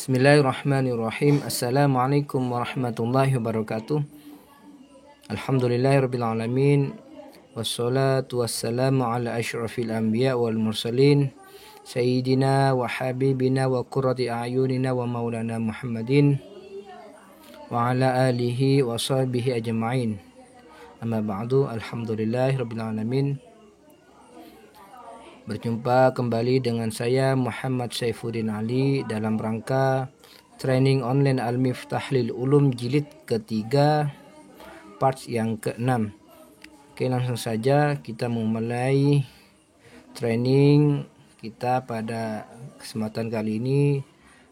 Bismillahirrahmanirrahim. Assalamualaikum warahmatullahi wabarakatuh. Alhamdulillahirabbil alamin. Wassalatu wassalamu ala asyrafil anbiya wal mursalin sayyidina wa habibina wa qurrati a'yunina wa maulana Muhammadin wa ala alihi wa sahbihi ajma'in. Amma ba'du. Alhamdulillahirabbil alamin. Berjumpa kembali dengan saya Muhammad Saifuddin Ali dalam rangka training online Al-Miftah lil Ulum jilid ketiga parts yang ke-6. Oke, langsung saja kita memulai training kita pada kesempatan kali ini.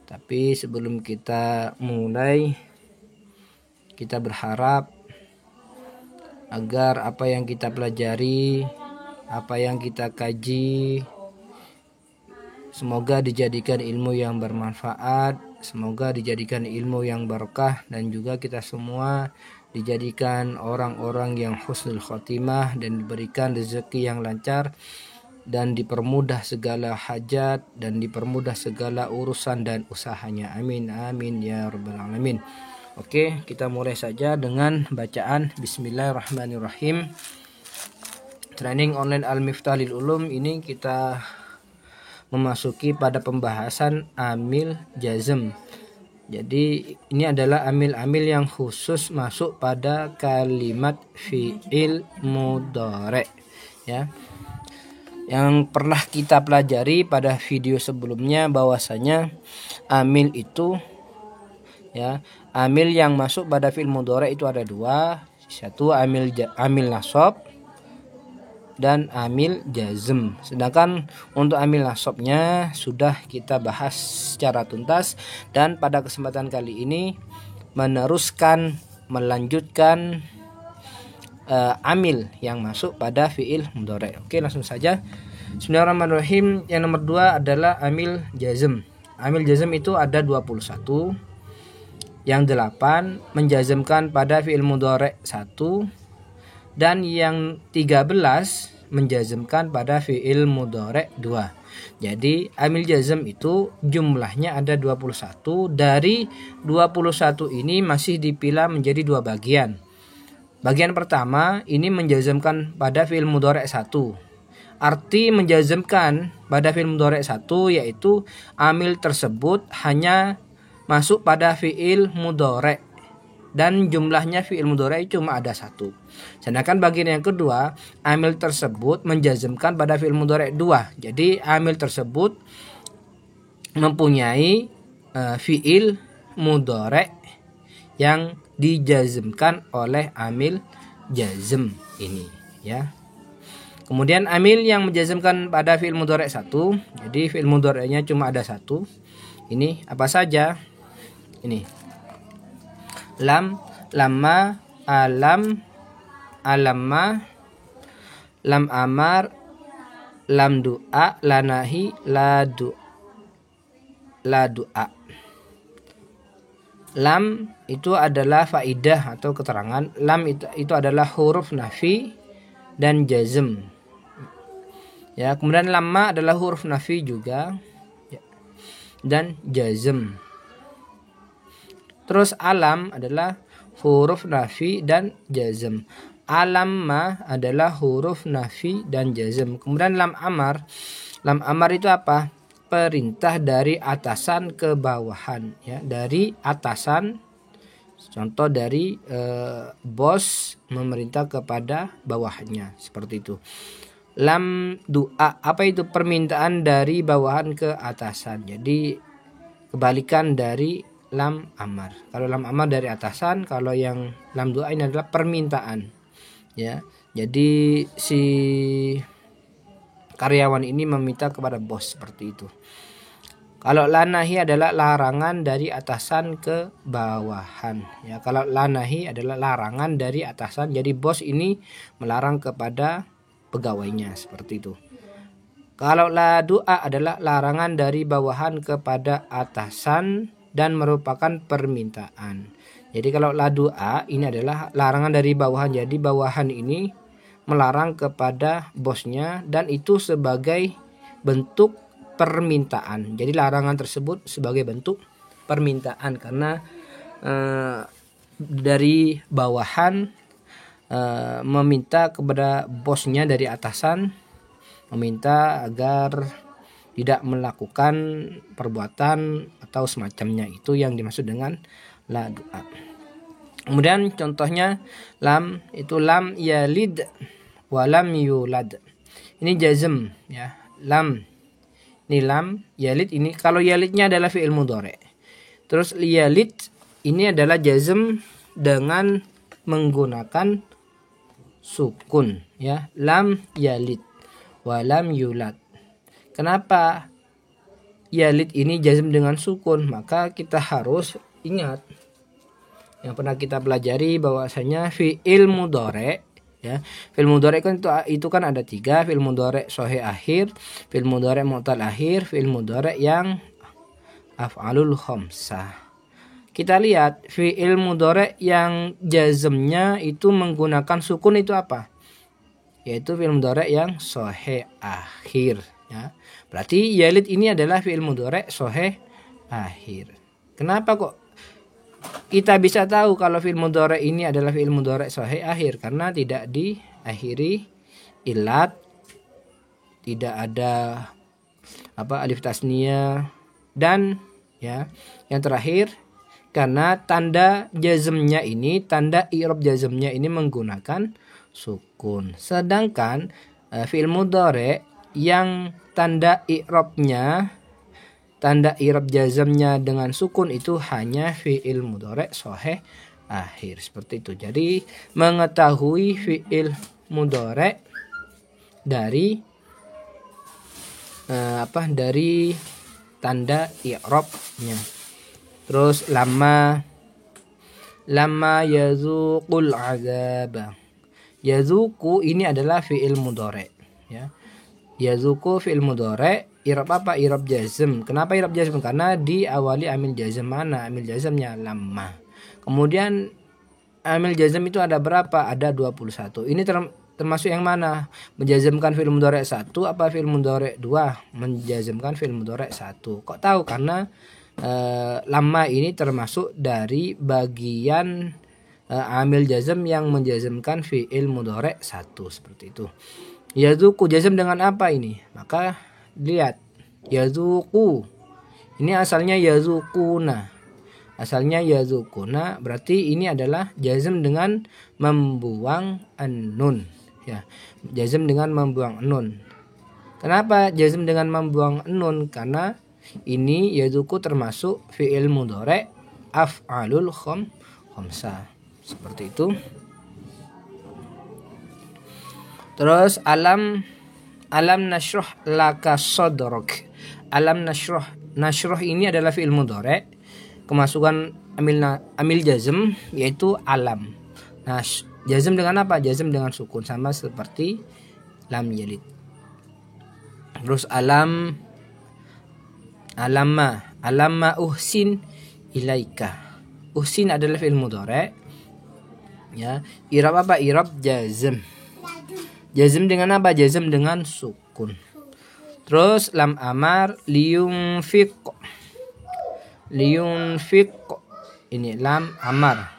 Tapi sebelum kita mulai, kita berharap agar apa yang kita pelajari, apa yang kita kaji, semoga dijadikan ilmu yang bermanfaat, semoga dijadikan ilmu yang berkah, dan juga kita semua dijadikan orang-orang yang husnul khotimah dan diberikan rezeki yang lancar dan dipermudah segala hajat dan dipermudah segala urusan dan usahanya. Amin amin ya rabbal alamin. Oke, kita mulai saja dengan bacaan Bismillahirrahmanirrahim. Training online Al-Miftah lil Ulum ini kita memasuki pada pembahasan amil jazm. Jadi ini adalah amil-amil yang khusus masuk pada kalimat fi'il mudhari, ya. Yang pernah kita pelajari pada video sebelumnya bahwasanya amil itu, ya, amil yang masuk pada fi'il mudhari itu ada dua. Satu amil nasab dan amil jazm. Sedangkan untuk amil nasabnya sudah kita bahas secara tuntas, dan pada kesempatan kali ini melanjutkan amil yang masuk pada fi'il mudhari. Oke, langsung saja. Bismillahirrahmanirrahim. Yang nomor 2 adalah amil jazm. Amil jazm itu ada 21. Yang 8 menjazmkan pada fi'il mudhari 1, dan yang 13 menjazmkan pada fi'il mudhari 2. Jadi amil jazm itu jumlahnya ada 21. Dari 21 ini masih dipilah menjadi dua bagian. Bagian pertama ini menjazmkan pada fi'il mudhari 1. Arti menjazmkan pada fi'il mudhari 1 yaitu amil tersebut hanya masuk pada fi'il mudhari dan jumlahnya fi'il mudhari cuma ada 1. Sedangkan bagian yang kedua, amil tersebut menjazmkan pada fi'il mudhari 2. Jadi amil tersebut mempunyai fi'il mudhari yang dijazmkan oleh amil jazm ini, ya. Kemudian amil yang menjazmkan pada fi'il mudhari 1. Jadi fi'il mudhari'nya cuma ada 1. Ini apa saja? Ini lam, lamma, alam, alamma, lam amar, lam du'a, lanahi, la du'a. Lam itu adalah faidah atau keterangan. Lam itu adalah huruf nafi dan jazm. Ya, kemudian lamma adalah huruf nafi juga, ya, dan jazm. Terus alam adalah huruf nafi dan jazm. Alamma adalah huruf nafi dan jazm. Kemudian lam amar. Lam amar itu apa? Perintah dari atasan ke bawahan, ya, dari atasan. Contoh dari bos memerintah kepada bawahannya, seperti itu. Lam du'a, apa itu? Permintaan dari bawahan ke atasan. Jadi kebalikan dari lam amar. Kalau lam amar dari atasan, kalau yang lam du'a ini adalah permintaan, ya. Jadi si karyawan ini meminta kepada bos, seperti itu. Kalau lanahi adalah larangan dari atasan ke bawahan, ya. Kalau lanahi adalah larangan dari atasan, jadi bos ini melarang kepada pegawainya, seperti itu. Kalau la du'a adalah larangan dari bawahan kepada atasan dan merupakan permintaan. Jadi kalau la du'a ini adalah larangan dari bawahan. Jadi bawahan ini melarang kepada bosnya dan itu sebagai bentuk permintaan. Jadi larangan tersebut sebagai bentuk permintaan, karena dari bawahan meminta kepada bosnya dari atasan, meminta agar tidak melakukan perbuatan atau semacamnya, itu yang dimaksud dengan la du'a. Kemudian contohnya lam, itu lam yalid wa lam yulad. Ini jazm ya. Lam. Ini lam, yalid ini, kalau yalidnya adalah fi'il mudhari'. Terus yalid ini adalah jazm dengan menggunakan sukun ya. Lam yalid wa lam yulad. Kenapa yalid ini jazm dengan sukun? Maka kita harus ingat yang pernah kita pelajari bahwasanya fi'il mudhari' ya. Fi'il mudhari' kan itu kan ada 3, fi'il mudhari' sahih akhir, fi'il mudhari' mu'tal akhir, fi'il mudhari' yang af'alul khamsah. Kita lihat fi'il mudhari' yang jazmnya itu menggunakan sukun itu apa? Yaitu fi'il mudhari' yang sahih akhir ya. Berarti yalid ini adalah fi'il mudhari' sahih akhir. Kenapa kok kita bisa tahu kalau fi'il mudhari' ini adalah fi'il mudhari' sahih akhir? Karena tidak diakhiri ilat, tidak ada alif tasniyah, dan ya yang terakhir karena tanda jazmnya ini, tanda i'rab jazmnya ini menggunakan sukun. Sedangkan fi'il mudhari' yang tanda i'rabnya, tanda i'rab jazmnya dengan sukun itu hanya fi'il mudhari' sahih akhir, seperti itu. Jadi mengetahui fi'il mudhari' dari dari tanda i'rabnya. Terus lama yazuqul azaba. Yazuqu ini adalah fi'il mudhari' ya. Yazuqu fi'il mudhari', i'rab apa? I'rab jazm. Kenapa i'rab jazm? Karena diawali amil jazm. Mana amil jazmnya? Lamma. Kemudian amil jazm itu ada berapa? Ada 21. Ini termasuk yang mana? Menjazmkan fi'il mudhari' 1 apa fi'il mudhari' 2? Menjazmkan fi'il mudhari' 1. Kok tahu? Karena lamma ini termasuk dari bagian amil jazm yang menjazmkan fi'il mudhari' 1, seperti itu. Yazuqu jazm dengan apa ini? Maka lihat yazuqu ini asalnya yazuquna. Asalnya yazuquna, berarti ini adalah jazm dengan membuang an-nun ya. Jazm dengan membuang nun. Kenapa jazm dengan membuang nun? Karena ini yazuqu termasuk fi'il mudhari' af'alul khamsah, seperti itu. Terus alam nashrah laka sadrak. Alam nashrah ini adalah fi'il mudhari', kemasukan amil jazm yaitu alam. Nah, jazm dengan apa? Jazm dengan sukun, sama seperti lam yalid. Terus alamma uhsin ilaika. Uhsin adalah fi'il mudhari' ya. I'rab apa? I'rab jazm. Jazm dengan apa? Jazm dengan sukun. Terus lam amar liyunfiq. Ini lam amar.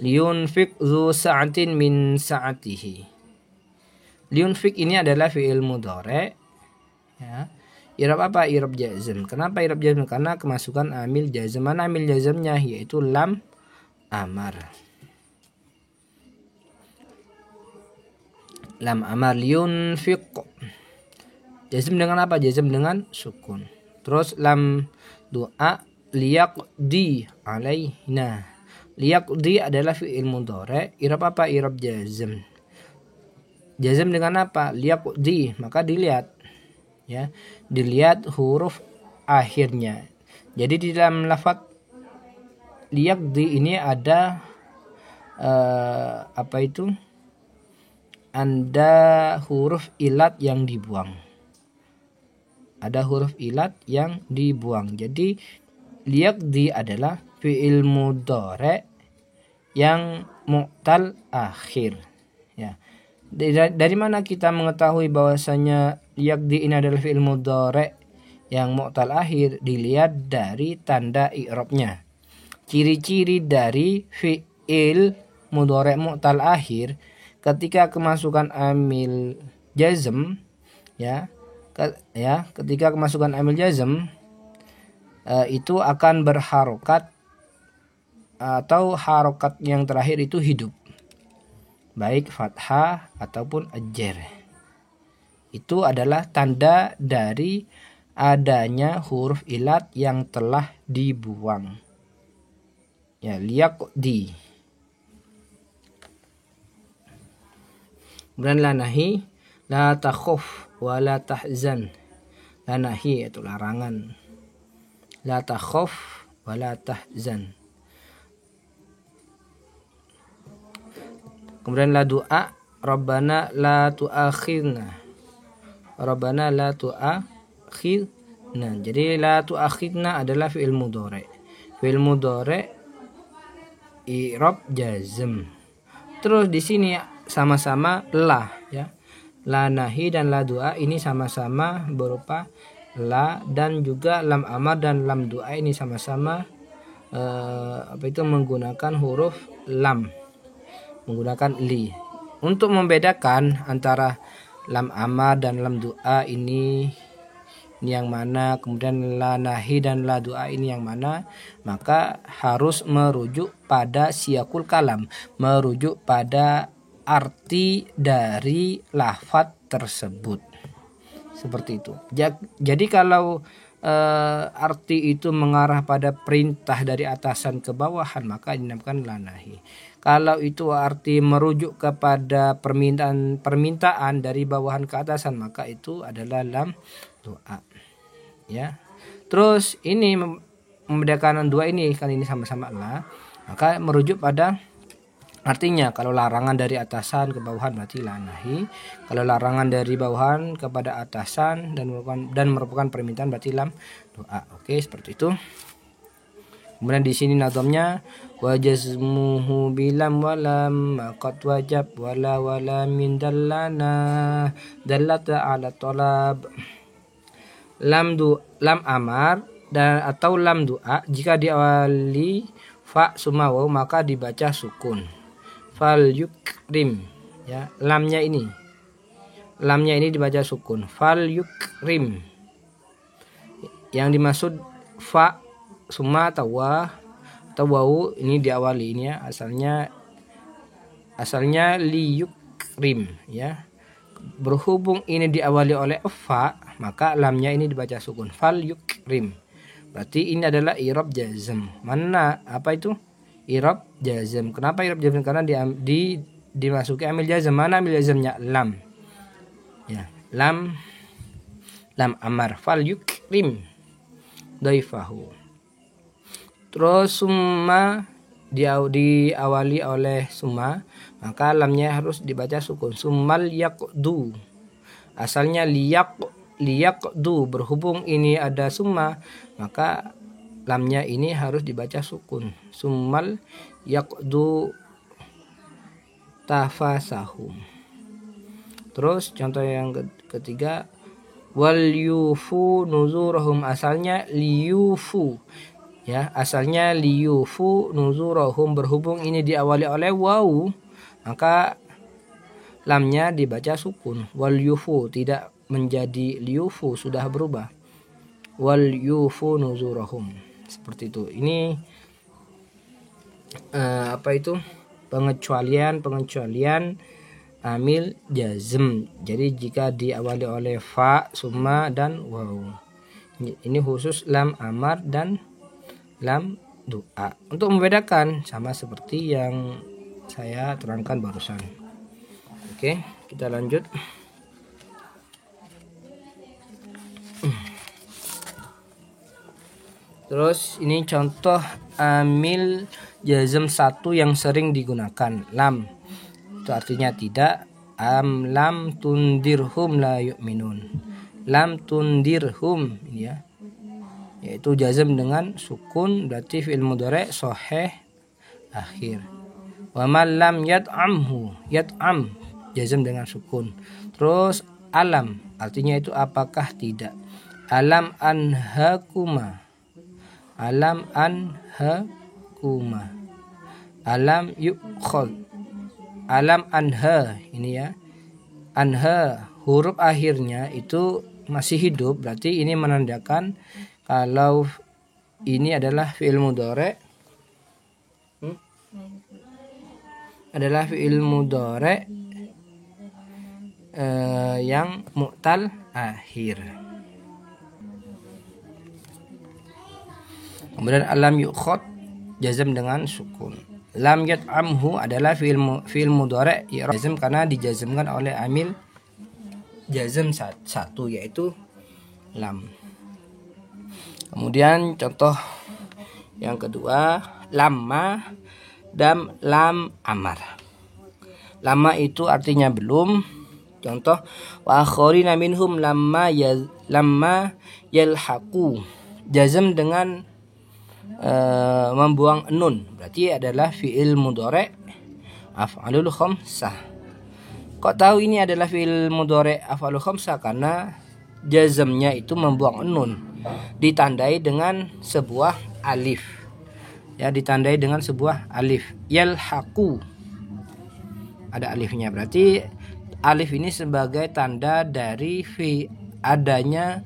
Liyunfiq zu sa'atin min sa'atihi. Liyunfiq ini adalah fi'il mudhari' ya. I'rab apa? I'rab jazm. Kenapa i'rab jazm? Karena kemasukan amil jazm. Mana amil jazmnya? Yaitu lam amar. Lam amar liyunfiq. Jazm dengan apa? Jazm dengan sukun. Terus lam du'a liyaqdi alaina. Liyaqdi adalah fi'il mudhari'. I'rab apa? I'rab jazm. Jazm dengan apa? Liyaqdi. Maka dilihat ya, dilihat huruf akhirnya. Jadi di dalam lafaz liyaqdi ini ada ada huruf ilat yang dibuang. Ada huruf ilat yang dibuang. Jadi liyaqdi adalah fi'il mudhari' yang mu'tal akhir ya. Dari mana kita mengetahui bahwasanya liyaqdi ini adalah fi'il mudhari' yang mu'tal akhir dilihat dari tanda i'rabnya. Ciri-ciri dari fi'il mudhari' mu'tal akhir ketika kemasukan amil jazm ketika kemasukan amil jazm itu akan berharokat atau harokat yang terakhir itu hidup, baik fathah ataupun ajar. Itu adalah tanda dari adanya huruf ilat yang telah dibuang. Ya, liyaqdi. Kemudian la nahi, la takhuf wa la tahzan. La nahi itu larangan. La takhuf wa la tahzan. Kemudian la du'a, Rabbana la tu'akhirna. Rabbana la tu'akhirna. Jadi la tu'akhirna adalah fi'il mudhari'. Fi'il mudhari' i'rab jazm. Terus di sini sama-sama la, ya. La nahi dan la du'a ini sama-sama berupa la, dan juga lam amar dan lam du'a ini sama-sama menggunakan huruf lam, menggunakan li. Untuk membedakan antara lam amar dan lam du'a ini yang mana, kemudian la nahi dan la du'a ini yang mana, maka harus merujuk pada siyakul kalam, merujuk pada arti dari lafaz tersebut. Seperti itu. Jadi kalau arti itu mengarah pada perintah dari atasan ke bawahan, maka dinamakan la nahi. Kalau itu arti merujuk kepada permintaan dari bawahan ke atasan, maka itu adalah lam du'a. Ya. Terus ini membedakan dua ini, kali ini sama-sama la, maka merujuk pada artinya. Kalau larangan dari atasan ke bawahan berarti la nahi. Kalau larangan dari bawahan kepada atasan dan merupakan permintaan berarti lam du'a. Oke, seperti itu. Kemudian di sini nazamnya wa jazmuhu bilam walam qad wajab wala min dallana dallata ala talab. Lam amar dan atau lam du'a jika diawali fa summa waw maka dibaca sukun. Fal yukrim, ya, lamnya ini dibaca sukun. Fal yukrim, yang dimaksud fa summa atau waw ini diawali, ini ya, asalnya li yukrim, ya. Berhubung ini diawali oleh fa, maka lamnya ini dibaca sukun. Fal yukrim, berarti ini adalah i'rab jazm. Mana apa itu i'rab jazm? Kenapa i'rab jazm? Karena dimasuki amil jazm. Mana amil jazmnya? Lam, ya, lam amar. Fal yukrim daifahu. Terus summa diawali oleh summa, maka lamnya harus dibaca sukun. Summal yaqdu, asalnya liyaqdu. Berhubung ini ada summa, maka lamnya ini harus dibaca sukun. Summal yaqdu tafasahum. Terus contoh yang ketiga, wal yufu nuzurahum, asalnya liyufu, ya, asalnya liyufu nuzurahum. Berhubung ini diawali oleh waw, maka lamnya dibaca sukun. Wal yufu tidak menjadi liyufu, sudah berubah. Wal yufu nuzurahum. Seperti itu. Ini pengecualian amil jazm. Jadi jika diawali oleh fa, summa dan waw. Ini khusus lam amar dan lam du'a. Untuk membedakan sama seperti yang saya terangkan barusan. Oke, kita lanjut. Terus ini contoh amil jazm satu yang sering digunakan, lam. Itu artinya tidak. Lam tundirhum la yu'minun. Lam tundirhum, ya, yaitu jazm dengan sukun, berarti fi'il mudhari' sahih akhir. Wa man lam yat'amhu, yat'am, jazm dengan sukun. Terus alam, artinya itu apakah tidak. Alam anhakuma. Alam anhakuma. Alam yukhad. Alam anha, ini ya. Anha, huruf akhirnya itu masih hidup, berarti ini menandakan kalau ini adalah fi'il mudhari'. Adalah fi'il mudhari' yang mu'tal akhir. Kemudian alam yukhad jazm dengan sukun. Lam yat'amhu adalah fi'il mudhari' jazm karena dijazmkan oleh amil jazm satu yaitu lam. Kemudian contoh yang kedua, lamma dan lam amar. Lama itu artinya belum. Contoh, wa akharina minhum lamma yalhaqu. Jazm dengan membuang nun, berarti adalah fi'il mudhari' af'alul khamsah. Kok tahu ini adalah fi'il mudhari' af'alul khamsah? Karena jazmnya itu membuang nun, ditandai dengan sebuah alif. Ya, ditandai dengan sebuah alif. Yalhaqu, ada alifnya, berarti alif ini sebagai tanda dari adanya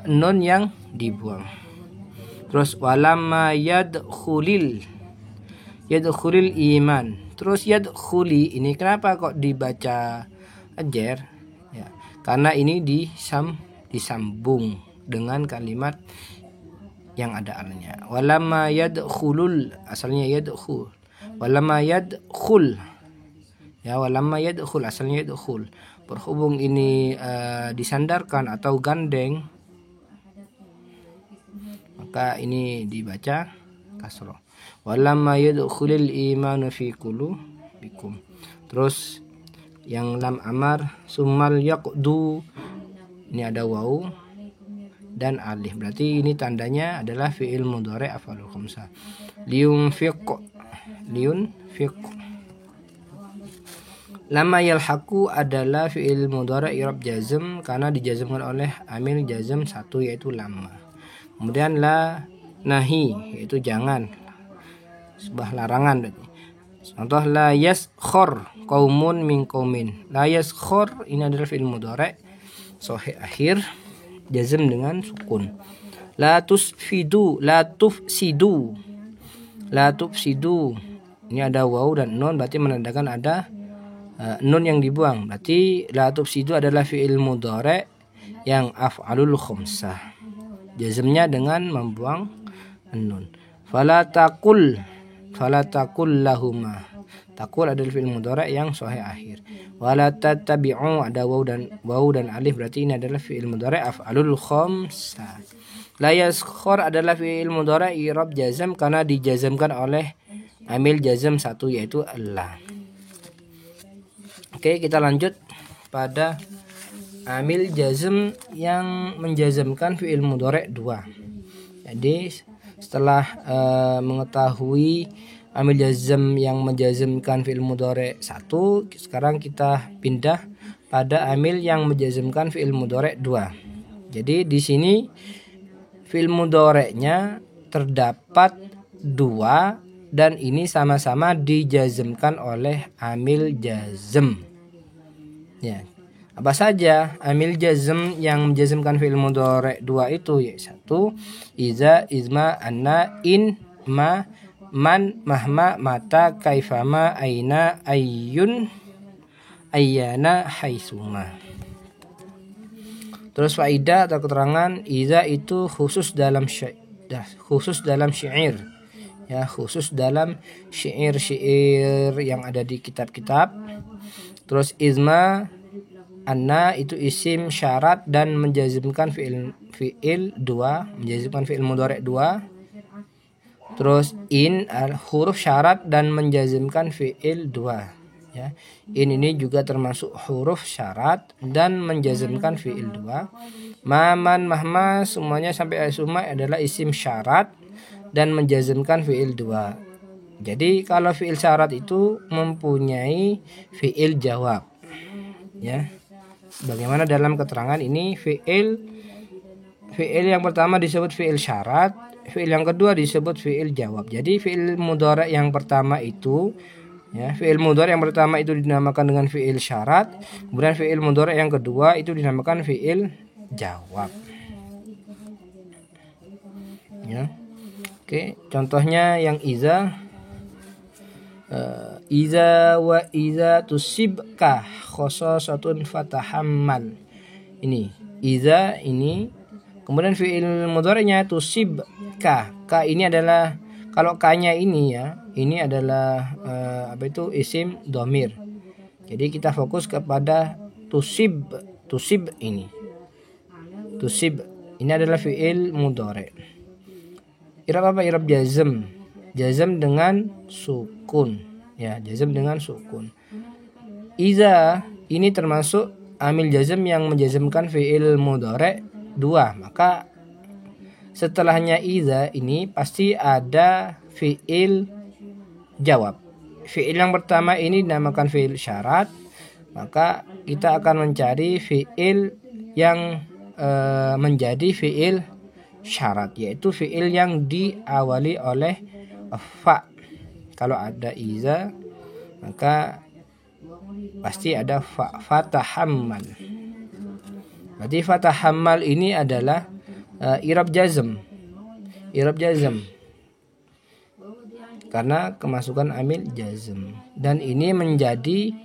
nun yang dibuang. Terus walamma yadkhulil iman. Terus yadkhuli ini kenapa kok dibaca ajar? Ya, karena ini disambung dengan kalimat yang ada alnya. Walamma yadkhulul, asalnya yadkhul. Walamma yadkhul. Ya, walamma yadkhul, asalnya yadkhul. Berhubung ini disandarkan atau gandeng, maka ini dibaca kasroh. Walamma yadkhulul imanu fi qulubikum. Terus yang lam amar, summal yaqdu, ini ada waw dan alif, berarti ini tandanya adalah fi'il mudhari' af'alul khamsah. Liyunfiq. Lamma yalhaqu adalah fi'il mudhari' i'rab jazm karena dijazmkan oleh amil jazm satu yaitu lamma. Kemudian la nahi, yaitu jangan, sebuah larangan berarti. Contoh, la yaskhor qaumun min qaumin. La yaskhor ini adalah fi'il mudhari' sahih akhir, jazm dengan sukun. La tusfidu, la tufsidu. La tufsidu, ini ada waw dan nun, berarti menandakan ada nun yang dibuang. Berarti la tufsidu adalah fi'il mudhari' yang af'alul khamsah, jazmnya dengan membuang nun. Fala taqul lahuma. Taqul adalah fi'il mudhari' yang sahih akhir. Wala tattabi'u, ada waw dan alif, berarti ini adalah fi'il mudhari' af'alul khamsah. La yaskhor adalah fi'il mudhari' i'rab jazm karena dijazmkan oleh amil jazm satu yaitu la. Oke, kita lanjut pada amil jazm yang menjazmkan fi'il mudhari' 2. Jadi setelah mengetahui amil jazm yang menjazmkan fi'il mudhari' 1, sekarang kita pindah pada amil yang menjazmkan fi'il mudhari' 2. Jadi di sini fi'il mudhari'nya terdapat 2 dan ini sama-sama dijazmkan oleh amil jazm. Ya. Apa saja amil jazm yang menjazmkan fi'il mudhari' 2 itu? Yaitu iza, izma, anna, in, ma, man, mahma, mata, kaifama, aina, ayyun, ayyana, haitsuma. Terus faidah atau keterangan, iza itu khusus dalam syair. Ya, khusus dalam syair-syair yang ada di kitab-kitab. Terus izma, anna itu isim syarat dan menjazmkan fi'il 2, menjazmkan fi'il mudhari' 2. Terus in huruf syarat dan menjazmkan fi'il 2. Ya. In ini juga termasuk huruf syarat dan menjazmkan fi'il 2. Ma, man, mahma semuanya sampai asuma adalah isim syarat dan menjazmkan fi'il 2. Jadi kalau fi'il syarat itu mempunyai fi'il jawab. Ya. Bagaimana dalam keterangan ini fi'il fi'il yang pertama disebut fi'il syarat, fi'il yang kedua disebut fi'il jawab. Jadi fi'il mudhari yang pertama itu, ya, fi'il mudhari yang pertama itu dinamakan dengan fi'il syarat, kemudian fi'il mudhari yang kedua itu dinamakan fi'il jawab. Ya. Oke, contohnya yang iza wa iza tusibka khososatun fatahammal. Ini iza ini, kemudian fi'il mudhari'nya tusibka. Ka ini adalah, kalau ka-nya ini ya, ini adalah isim dhamir. Jadi kita fokus kepada tusib ini. Tusib ini adalah fi'il mudhari'. I'rab apa? I'rab jazm. Jazm dengan sukun. Ya, jazm dengan sukun. Iza ini termasuk amil jazm yang menjazmkan fi'il mudhari' 2. Maka setelahnya iza ini pasti ada fi'il jawab. Fi'il yang pertama ini dinamakan fi'il syarat. Maka kita akan mencari fi'il yang menjadi fi'il syarat, yaitu fi'il yang diawali oleh fa. Kalau ada iza maka pasti ada fa, fatahammal. Berarti fatahammal ini adalah i'rab jazm. I'rab jazm karena kemasukan amil jazm, dan ini menjadi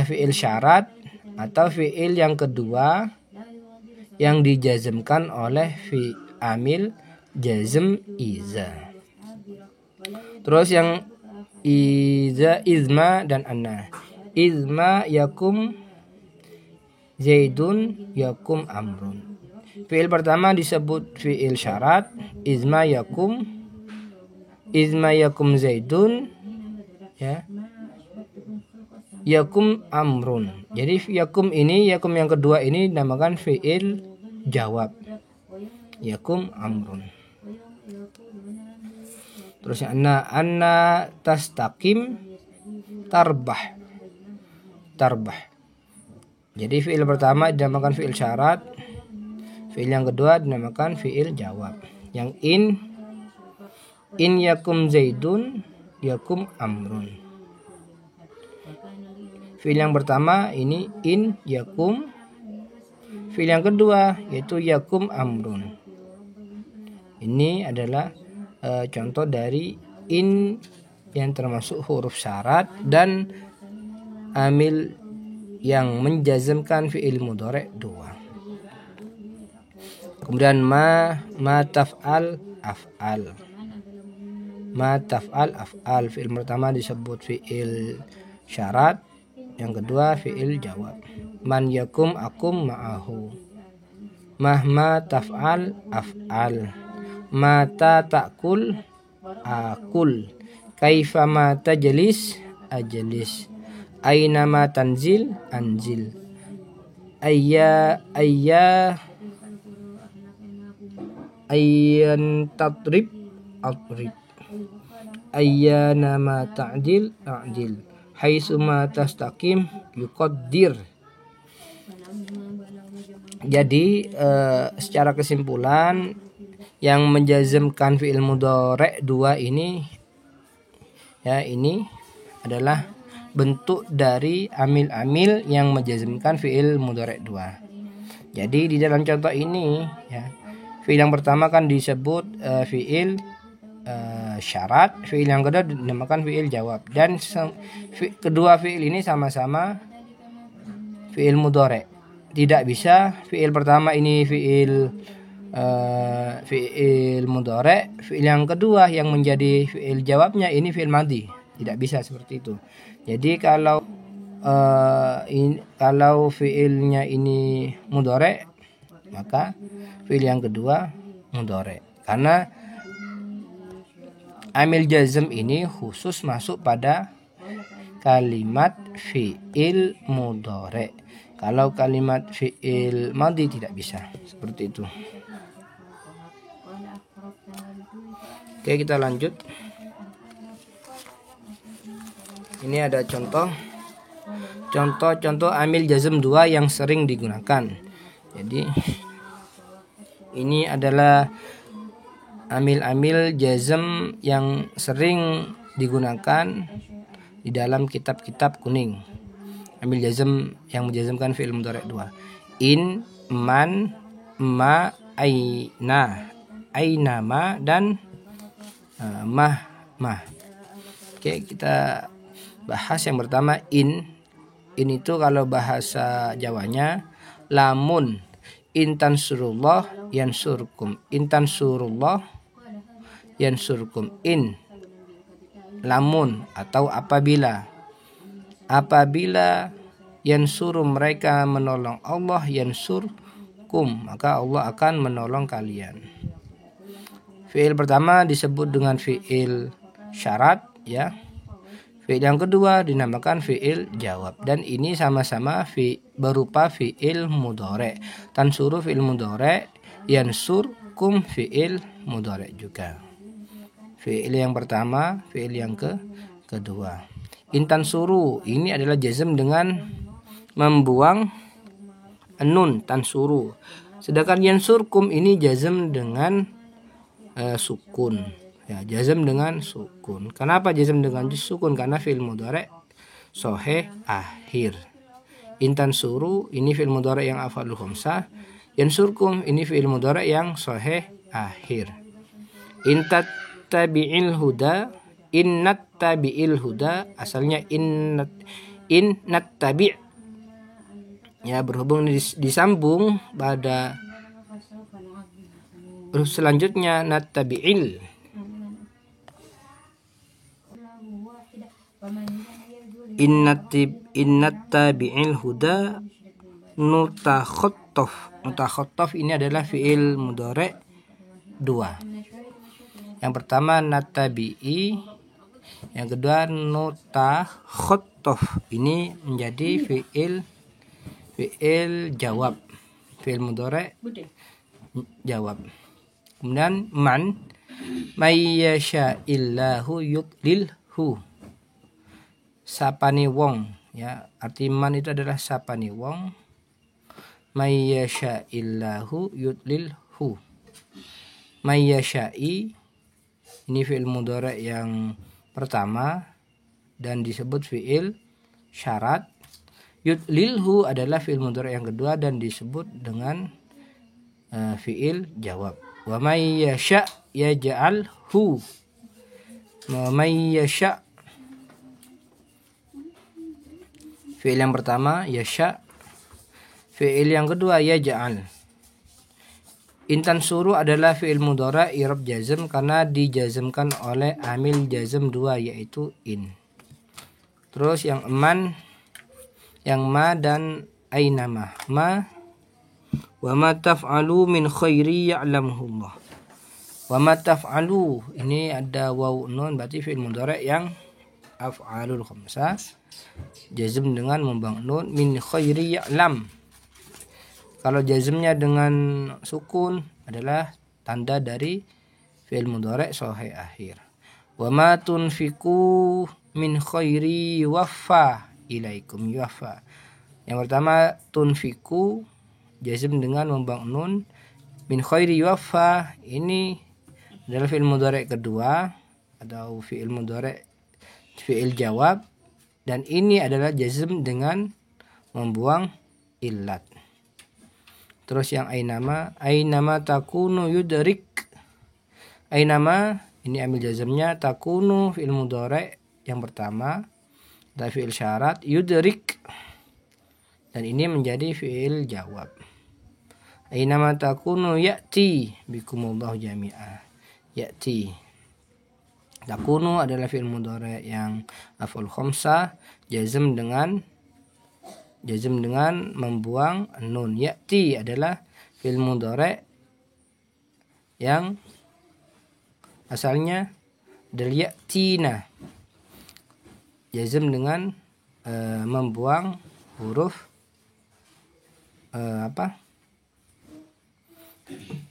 fi'il syarat atau fi'il yang kedua yang dijazmkan oleh amil jazm iza. Terus yang iza, izma dan anna. Izma yakum zaidun yakum amrun. Fi'il pertama disebut fi'il syarat, izma yakum zaidun, ya, yakum amrun. Jadi yakum ini, yakum yang kedua ini dinamakan fi'il jawab, yakum amrun. Terus anna tastaqim tarbah. Jadi fi'il pertama dinamakan fi'il syarat, fi'il yang kedua dinamakan fi'il jawab. Yang in yakum zaidun yakum amrun. Fi'il yang pertama ini in yakum. Fi'il yang kedua yaitu yakum amrun. Ini adalah contoh dari in yang termasuk huruf syarat dan amil yang menjazmkan fi'il mudhari' 2. Kemudian ma taf'al af'al. Ma taf'al af'al. Fi'il pertama disebut fi'il syarat, yang kedua fi'il jawab. Man yakum akum ma'ahu. Mahma taf'al af'al. Mata ta'kul akul. Kaifa ma tajlis ajlis. Aina ma tanzil anzil. Ayyan tatrib atrib. Ayyana ma ta'dil a'dil. Haitsu ma tastaqim yuqaddir. Jadi secara kesimpulan, yang menjazmkan fi'il mudhari' 2 ini, ya, ini adalah bentuk dari amil-amil yang menjazmkan fi'il mudhari' 2. Jadi di dalam contoh ini, ya, fi'il yang pertama kan disebut fi'il syarat, fi'il yang kedua dinamakan fi'il jawab, dan kedua fi'il ini sama-sama fi'il mudhari'. Tidak bisa fi'il pertama ini fi'il mudhari', fi'il yang kedua yang menjadi fi'il jawabnya ini fi'il madhi. Tidak bisa seperti itu. Jadi kalau fi'ilnya ini mudhari', maka fi'il yang kedua mudhari'. Karena amil jazm ini khusus masuk pada kalimat fi'il mudhari'. Kalau kalimat fi'il madhi tidak bisa seperti itu. Oke, kita lanjut. Ini ada contoh amil jazm 2 yang sering digunakan. Jadi Ini adalah amil-amil jazm yang sering digunakan di dalam kitab-kitab kuning. Amil jazm yang menjazmkan fi'il mudhari' 2. In, man, ma, aina, ainama, dan mah. Oke, kita bahas yang pertama in. In itu kalau bahasa Jawanya lamun. In tansurullah yansurkum. In tansurullah yansurkum. In lamun atau apabila yansuru mereka menolong Allah, yansurkum maka Allah akan menolong kalian. Fi'il pertama disebut dengan fi'il syarat ya. Fi'il yang kedua dinamakan fi'il jawab, dan ini sama-sama berupa fi'il mudhari'. Tansuru fi'il mudhari', yansurkum fi'il mudhari' juga. Fi'il yang pertama, fi'il yang kedua. Intan suru ini adalah jazm dengan membuang nun tansuru. Sedangkan yansurkum ini jazm dengan sukun. Ya, jazm dengan sukun. Kenapa jazm dengan sukun? Karena fi'il mudhari' sahih akhir. Intan suru ini fi'il mudhari' yang af'alul khamsah. Yansurkum ini fi'il mudhari' yang sahih akhir. Intat tabi'il huda, innat tabi'il huda, asalnya innat tabi'. Ya, berhubung disambung pada selanjutnya nat tabi'il. Innat tabi'il huda nutakhattaf. Nutakhattaf ini adalah fi'il mudhari' 2. Yang pertama natabi'i, yang kedua nutakhattaf. Ini menjadi fi'il jawab, fi'il mudhari' jawab. Kemudian man mayyasha'illahu yudlilhu. Sapani wong, ya, arti man itu adalah sapani wong. Mayyasha'illahu yudlilhu. Mayyasha'i ini fi'il mudhari' yang pertama dan disebut fi'il syarat. Yudlilhu adalah fi'il mudhari' yang kedua dan disebut dengan fi'il jawab. Wa may yasha' yaj'alhu. Wa may yasha', fi'il yang pertama yasha', fi'il yang kedua yaj'al. Intan suru adalah fi'il mudhari' i'rab jazm karena dijazmkan oleh amil jazm 2 yaitu in. Terus yang man, yang ma dan ainama. Ma wa ma taf'alu min khairi ya'lamuhullah. Wa ma taf'alu ini ada waw nun, berarti fi'il mudhari' yang af'alul khamsah jazm dengan membuang nun. Min khairi ya'lam, kalau jazmnya dengan sukun adalah tanda dari fi'il mudhari' sahih akhir. Wa ma tunfiqu min khairi yuwaffa ilaikum. Yuwaffa yang pertama tunfiqu jazm dengan membuang nun. Min khairi yuwaffa ini adalah fi'il mudhari' kedua atau fi'il mudhari' fi'il jawab, dan ini adalah jazm dengan membuang illat. Terus yang ainama takunu yudrik. Ainama ini ambil jazmnya, takunu fi'il mudhari' yang pertama dan fi'il syarat, yudrik dan ini menjadi fi'il jawab. Ainama takunu ya'ti bikumullahu jami'ah. Ya'ti. Takunu adalah fi'il mudhari' yang af'al khamsah jazm dengan membuang nun. Ya'ti adalah fi'il mudhari' yang asalnya adalah ya'tina, jazm dengan membuang huruf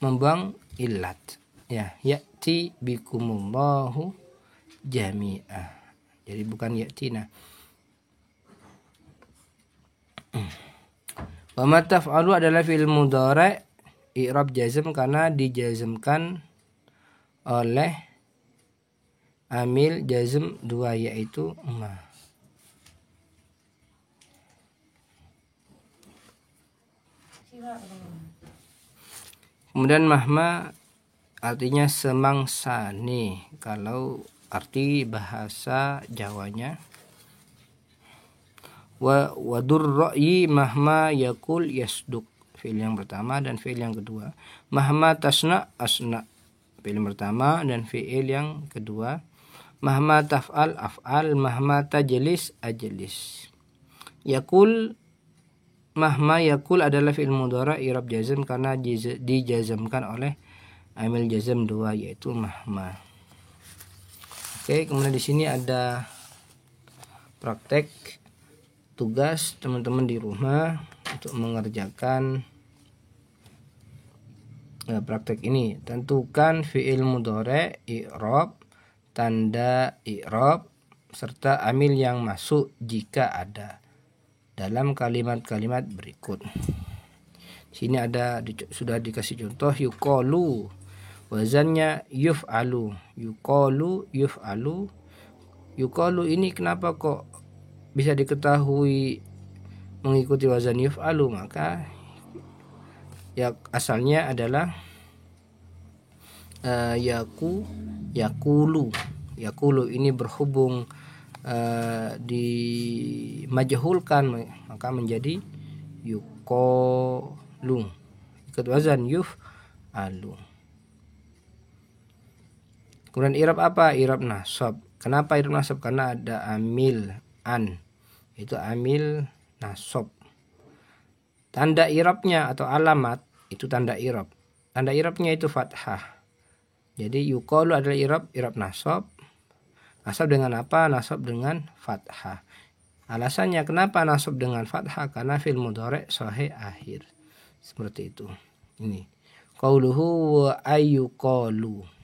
membuang illat. Ya, ya'ti bikumullahu jami'ah. Jadi bukan ya'tina. Wa ma taf'alu adalah fi'il mudhari' i'rab jazm karena dijazmkan oleh amil jazm 2 yaitu ma. Kemudian mahma artinya semangsa nih kalau arti bahasa Jawanya. Wa durra'i mahma yakul yasduk, fi'il yang pertama dan fi'il yang kedua. Mahma tasna asna, fi'il yang pertama dan fi'il yang kedua. Mahma taf'al af'al, mahma tajlis ajlis. Yakul, mahma yakul adalah fi'il mudhari' i'rab jazm karena dijazmkan oleh amil jazm 2 yaitu mahma. Oke, kemudian di sini ada praktek tugas teman-teman di rumah untuk mengerjakan praktek ini. Tentukan fi'il mudhari' i'rab, tanda i'rab serta amil yang masuk jika ada dalam kalimat-kalimat berikut. Sini ada sudah dikasih contoh yuqalu, wazannya yuf'alu. Yuqalu yuf'alu. Yuqalu ini kenapa kok bisa diketahui mengikuti wazan yuf'alu? Maka ya asalnya adalah yakulu. Yakulu ini berhubung dimajhulkan maka menjadi yuqalu. Ikut wazan yuf'alu. Kemudian i'rab apa? I'rab nasab. Kenapa i'rab nasab? Karena ada amil an. Itu amil nasab. Tanda i'rabnya atau alamat itu tanda i'rab. Tanda i'rabnya itu fathah. Jadi yuqalu adalah i'rab nasab. Nasab dengan apa? Nasab dengan fathah. Alasannya kenapa nasab dengan fathah? Karena fi'il mudhari' sahih akhir. Seperti itu. Ini qauluhu wa ayyuqalu.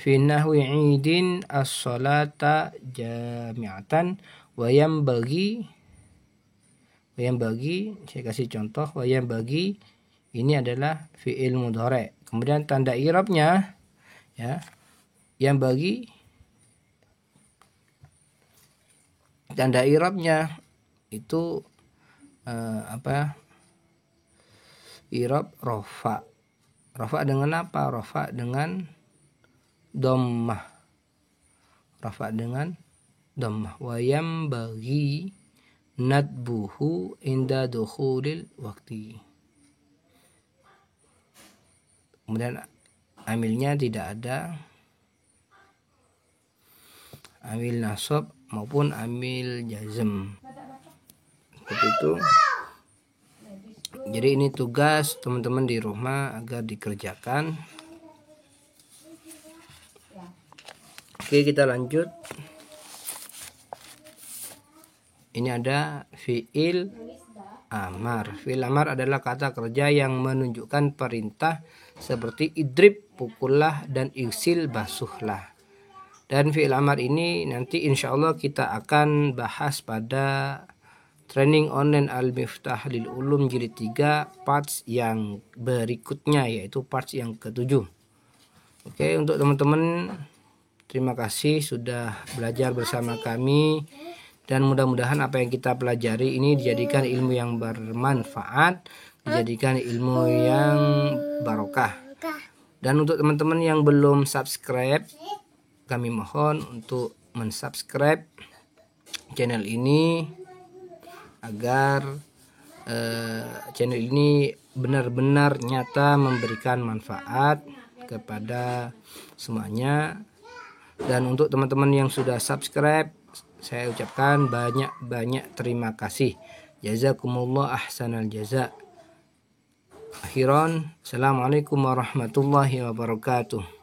Fi nahwi 'idin as-salata jami'atan wa yanbaghi, saya kasih contoh, wa yanbaghi ini adalah fi'il mudhari'. Kemudian tanda i'rabnya ya, yanbaghi tanda i'rabnya itu i'rab rafa. Rafa dengan apa? Rafa dengan dhammah. Rafa dengan dhammah. Wa yanbaghi nadbuhu inda dukhulil waqti. Kemudian amilnya tidak ada amil nasab maupun amil jazm. Seperti itu. Jadi ini tugas teman-teman di rumah agar dikerjakan. Oke, kita lanjut. Ini ada fi'il amar. Fi'il amar adalah kata kerja yang menunjukkan perintah seperti idrib, pukullah, dan iksil, basuhlah. Dan fi'il amar ini nanti insya Allah kita akan bahas pada training online Al-Miftah lil Ulum jilid 3 parts yang berikutnya, yaitu parts yang ke-7. Oke, untuk teman-teman terima kasih sudah belajar bersama kami. Dan mudah-mudahan apa yang kita pelajari ini dijadikan ilmu yang bermanfaat, dijadikan ilmu yang barokah. Dan untuk teman-teman yang belum subscribe, kami mohon untuk mensubscribe channel ini agar channel ini benar-benar nyata memberikan manfaat kepada semuanya. Dan untuk teman-teman yang sudah subscribe, saya ucapkan banyak-banyak terima kasih. Jazakumullah ahsanal jaza. Akhiran, assalamualaikum warahmatullahi wabarakatuh.